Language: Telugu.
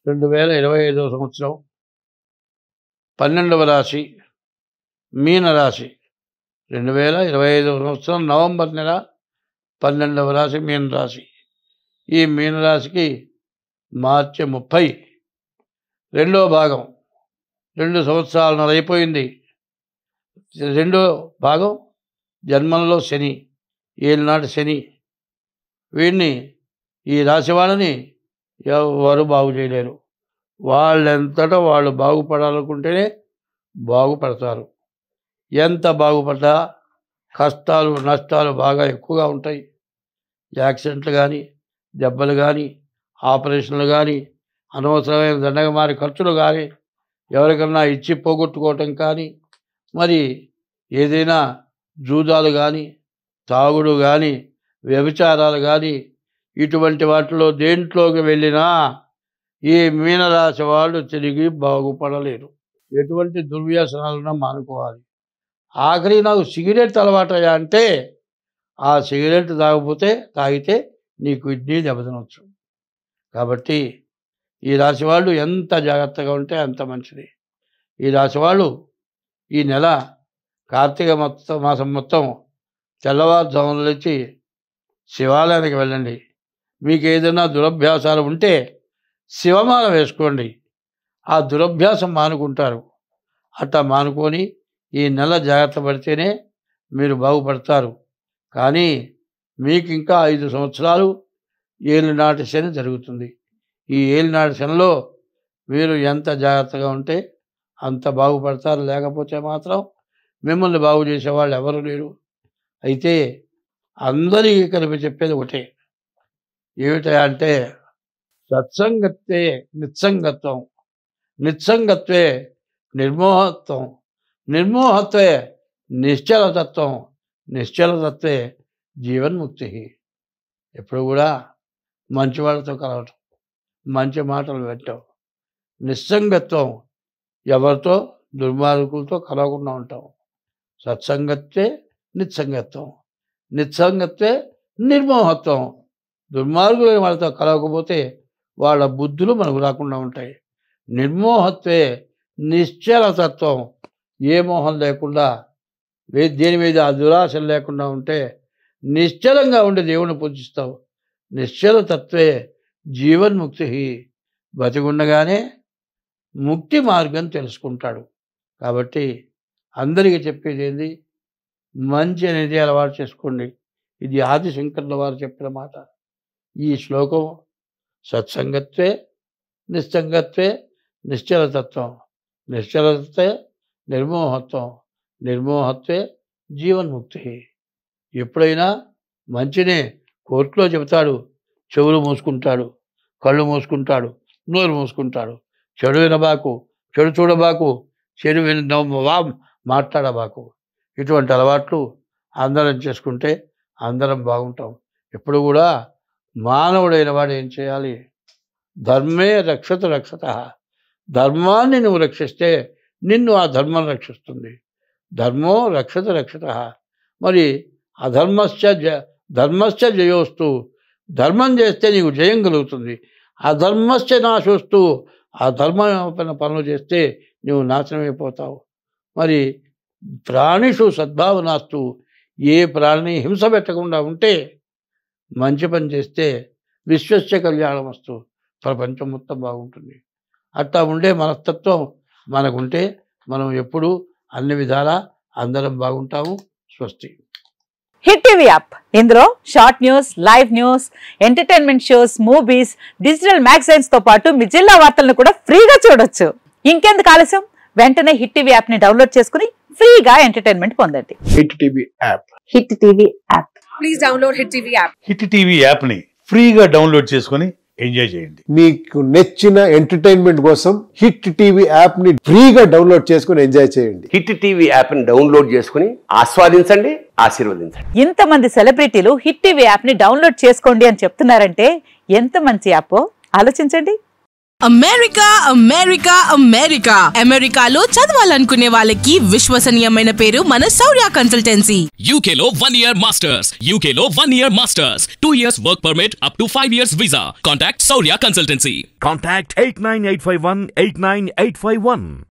2025వ సంవత్సరం 12వ రాశి మీనరాశి. 2025వ సంవత్సరం నవంబర్ నెల 12వ రాశి మీనరాశి. ఈ మీనరాశికి మార్చి 30 రెండో భాగం 2 సంవత్సరాలన్నర అయిపోయింది. రెండో భాగం జన్మంలో శని, ఏలినాటి శని. వీడిని ఈ రాశి వాళ్ళని ఎవరు బాగు చేయలేరు. వాళ్ళంతటా వాళ్ళు బాగుపడాలనుకుంటేనే బాగుపడతారు. ఎంత బాగుపడ్డా కష్టాలు నష్టాలు బాగా ఎక్కువగా ఉంటాయి. యాక్సిడెంట్లు కానీ, దెబ్బలు కానీ, ఆపరేషన్లు కానీ, అనవసరమైన దండగమారి ఖర్చులు కానీ, ఎవరికన్నా ఇచ్చి పోగొట్టుకోవటం కానీ, మరి ఏదైనా జూదాలు కానీ, తాగుడు కానీ, వ్యభిచారాలు కానీ, ఇటువంటి వాటిలో దేంట్లోకి వెళ్ళినా ఈ మీనరాశి వాళ్ళు తిరిగి బాగుపడలేరు. ఎటువంటి దుర్వ్యసనాలను మానుకోవాలి. ఆఖరి నాకు సిగరెట్ అలవాటయ్యా అంటే ఆ సిగరెట్ తాగితే నీ కిడ్నీ దెబ్బతినవచ్చు. కాబట్టి ఈ రాశి వాళ్ళు ఎంత జాగ్రత్తగా ఉంటే అంత మంచిది. ఈ రాశి వాళ్ళు ఈ నెల కార్తీక మాసం మొత్తం తెల్లవారుజామున లేచి శివాలయానికి వెళ్ళండి. మీకు ఏదైనా దురభ్యాసాలు ఉంటే శివమాల వేసుకోండి. ఆ దురభ్యాసం మానుకుంటారు. అట్లా మానుకొని ఈ నెల జాగ్రత్త పడితేనే మీరు బాగుపడతారు. కానీ మీకు ఇంకా 5 సంవత్సరాలు ఏలినాటి శని జరుగుతుంది. ఈ ఏలినాటి శనిలో మీరు ఎంత జాగ్రత్తగా ఉంటే అంత బాగుపడతారు. లేకపోతే మాత్రం మిమ్మల్ని బాగు చేసేవాళ్ళు ఎవరు లేరు. అయితే అందరికీ కలిపి చెప్పేది ఒకటే, ఏమిటంటే సత్సంగత్వే నిస్సంగత్వం, నిస్సంగత్వే నిర్మోహత్వం, నిర్మోహత్వే నిశ్చలతత్వం, నిశ్చలతత్వే జీవన్ముక్తి. ఎప్పుడు కూడా మంచి వాళ్ళతో కలవటం, మంచి మాటలు పెట్టడం. నిస్సంగత్వం, ఎవరితో దుర్మార్గులతో కలవకుండా ఉంటాం. సత్సంగత్వే నిస్సంగత్వం, నిస్సంగత్వే నిర్మోహత్వం. దుర్మార్గులైన వాళ్ళతో కలవకపోతే వాళ్ళ బుద్ధులు మనకు రాకుండా ఉంటాయి. నిర్మోహత్వే నిశ్చలతత్వం, ఏ మోహం లేకుండా దేని మీద దురాశలు లేకుండా ఉంటే నిశ్చలంగా ఉండి దేవుని పూజిస్తావు. నిశ్చలతత్వే జీవన్ముక్తి. బతికుండగానే ముక్తి మార్గం తెలుసుకుంటాడు. కాబట్టి అందరికీ చెప్పేది ఏంది, మంచి అనేది అలవాటు చేసుకోండి. ఇది ఆదిశంకరుల వారు చెప్పిన మాట. ఈ శ్లోకం సత్సంగత్వే నిస్సంగత్వే నిశ్చలతత్వం, నిశ్చలతత్వే నిర్మోహత్వం, నిర్మోహత్వే జీవన్ముక్తి. ఎప్పుడైనా మంచినే కోర్టులో చెబుతాడు, చెవులు మూసుకుంటాడు, కళ్ళు మూసుకుంటాడు, నోరు మూసుకుంటాడు. చెడు వినబాకు, చెడు చూడబాకు, చెడు మాట్లాడబాకు. ఇటువంటి అలవాట్లు అందరం చేసుకుంటే అందరం బాగుంటాం. ఎప్పుడు కూడా మానవుడైన వాడు ఏం చేయాలి, ధర్మే రక్షత రక్షత. ధర్మాన్ని నువ్వు రక్షిస్తే నిన్ను ఆ ధర్మం రక్షిస్తుంది. ధర్మో రక్షత రక్షత. మరి ధర్మశ్చ జయోస్తు. ధర్మం చేస్తే నీకు జయం కలుగుతుంది. అధర్మశ్చ నాశోస్తు. ఆ ధర్మమైన పనులు చేస్తే నువ్వు నాశనమైపోతావు. మరి ప్రాణిషు సద్భావనాస్తు. ఏ ప్రాణిని హింస పెట్టకుండా ఉంటే, మంచి పని చేస్తే విశ్వస్య కళ్యాణమస్తు. ప్రపంచం మొత్తం బాగుంటుంది. అట్లా ఉండే మనస్తత్వం మనకుంటే మనం ఎప్పుడు అన్ని విధాలా అందరం బాగుంటాము. స్వస్తి. హిట్ టీవీ యాప్, ఇందులో short news, live news, entertainment shows, movies, digital magazines తో పాటు మీ జిల్లా వార్తలను కూడా ఫ్రీగా చూడొచ్చు. ఇంకెందుకు ఆలస్యం, వెంటనే హిట్ టీవీ యాప్ ని డౌన్లోడ్ చేసుకుని ఫ్రీగా ఎంటర్టైన్మెంట్ పొందండి. Hit TV app, hit TV app. Please download hit TV app. Hit TV app ని ఫ్రీగా డౌన్లోడ్ చేసుకుని ఎంజాయ్ చేయండి. మీకు నచ్చిన ఎంటర్టైన్మెంట్ కోసం హిట్ టీవీ యాప్ ని ఫ్రీగా డౌన్లోడ్ చేసుకుని ఎంజాయ్ చేయండి. హిట్ టీవీ యాప్ ని డౌన్లోడ్ చేసుకుని ఆస్వాదించండి, ఆశీర్వదించండి. ఇంతమంది సెలబ్రిటీలు హిట్ టీవీ యాప్ ని డౌన్లోడ్ చేసుకోండి అని చెప్తున్నారంటే ఎంత మంచి యాప్ ఆలోచించండి. అమెరికా అమెరికా అమెరికా అమెరికాలో చదవాలనుకునే వాళ్ళకి విశ్వసనీయమైన పేరు మన శౌర్య కన్సల్టెన్సీ. UK లో 1 year masters, UK లో 1 year masters, 2 years work permit up to 5 years visa. Contact Saurya Consultancy. Contact 89851 89851.